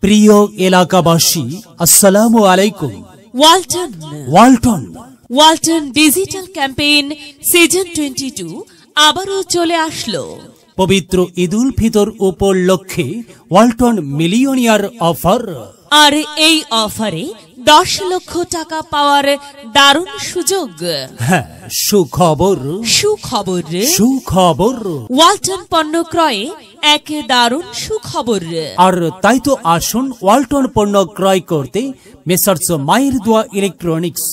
প্রিয় এলাকাবাসী, আসসালামু আলাইকুম। ওয়ালটন ডিজিটাল ক্যাম্পেইন সিজন 22 আবারও চলে আসলো। পবিত্র ঈদুল ফিতর উপলক্ষে ওয়ালটন মিলিয়নিয়ার অফার। আর এই অফারে 10 লক্ষ টাকা পাওয়ার দারুণ সুযোগ। হ্যাঁ, সুখবর। ওয়ালটন পণ্য ক্রয়ে এক দারুণ সুখবর। আর তাই তো আসুন ওয়ালটন পণ্য ক্রয় করতে মেসার্স মায়ের দোয়া ইলেকট্রনিক্স।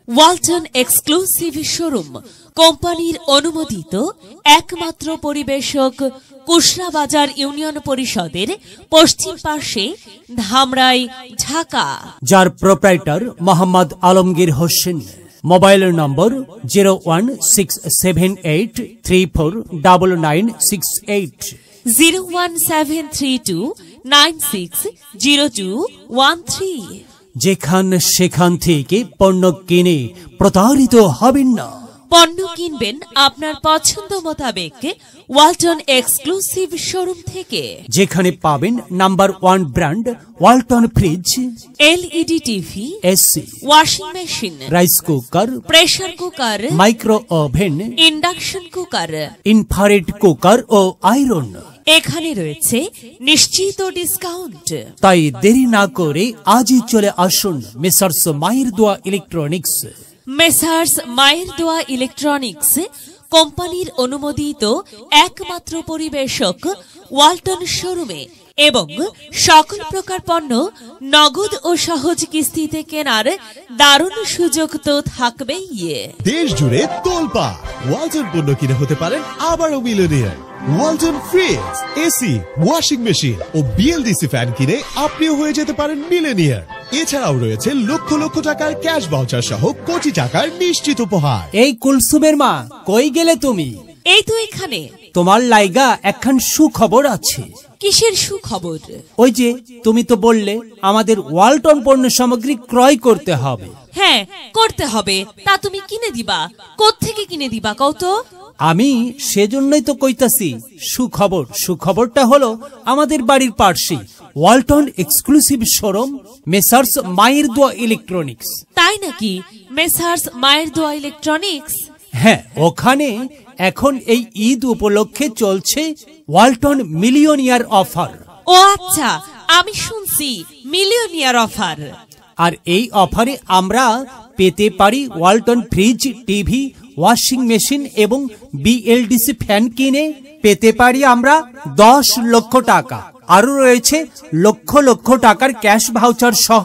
ওয়ালটন এক্সক্লুসিভ শোরুম, কোম্পানির অনুমোদিত একমাত্র পরিবেশক, কুশরা বাজার ইউনিয়ন পরিষদের পশ্চিম পাশে, ধামরাই, ঢাকা। যার প্রোপ্রাইটার মোহাম্মদ আলমগীর হোসেন। মোবাইল নম্বর 01738349968, 01732960213। যেখান সেখান থেকে পণ্য কিনে প্রতারিত হবেন না। পণ্য কিনবেন আপনার পছন্দ মোতাবেক ওয়ালটন এক্সক্লুসিভ শোরুম থেকে, যেখানে পাবেন number 1 brand Walton fridge, LED TV, AC, washing machine, rice cooker, pressure cooker, micro oven, induction cooker, infrared cooker ও আয়রন। এখানে রয়েছে নিশ্চিত ডিসকাউন্ট। তাই দেরি না করে আজই চলে আসুন মেসার্স মায়ের দোয়া ইলেকট্রনিক্স। মেসার্স মায়ের দোয়া ইলেকট্রনিক্স কোম্পানির অনুমোদিত একমাত্র পরিবেশক ওয়ালটন শোরুমে, এবং সকল প্রকার পণ্য নগদ ও সহজ কিস্তিতে কেনার দারুণ সুযোগ তো থাকবেই। দেশ জুড়ে তোলপা ওয়ালটন পণ্য কিনে হতে পারেন আবারও millionaire. Walton fridge, AC, washing machine ও বিএলডিসি ফ্যান কিনে আপনিও হয়ে যেতে পারেন মিলিয়নিয়ার। এছাড়াও রয়েছে লক্ষ লক্ষ টাকার ক্যাশ ভাউচার সহ কোটি টাকার নিশ্চিত উপহার। এই কুলসুমের মা, কই গেলে তুমি? এই তো এখানে। তোমার লাইগা একখান সুখবর আছে। কিসের সুখবর? ওই যে তুমি তো বললে আমাদের ওয়ালটন পণ্য সামগ্রী ক্রয় করতে হবে। হ্যাঁ, করতে হবে। তা তুমি কিনে দিবা? কোত্থেকে কিনে দিবা কও তো? আমি সেজন্যই তো কইতাছি সুখবর। সুখবরটা হলো আমাদের বাড়ির পাশে ওয়ালটন এক্সক্লুসিভ শোরুম মেসার্স মায়ের দোয়া ইলেকট্রনিক্স। তাই নাকি? মেসার্স মায়ের দোয়া ইলেকট্রনিক্স। হ্যাঁ, ওখানে এখন এই ঈদ উপলক্ষে চলছে ওয়ালটন মিলিয়নিয়ার অফার। ও আচ্ছা, আমি শুনছি মিলিয়নিয়ার অফার। আর এই অফারে আমরা পেতে পারি Walton fridge, TV, washing machine এবং বিএলডিসি ফ্যান কিনে পেতে পারি আমরা 10 লক্ষ টাকা। আরো রয়েছে লক্ষ লক্ষ টাকার ক্যাশ ভাউচার সহ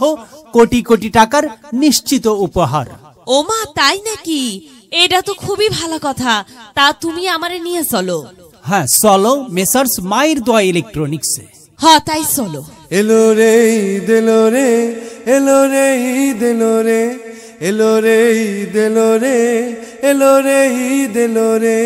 কোটি কোটি টাকার নিশ্চিত উপহার। ওমা, তাই নাকি? এটা তো খুবই ভালো কথা। তা তুমি আমারে নিয়ে চলো। হ্যাঁ, চলো মেসার্স মায়ের দোয়া ইলেকট্রনিক্সে। হ্যাঁ, তাই চলো। এলো রে দিলো রে, এলো রে দিলো রে, এলো রে দিলো রে, এলো রে দিলো রে।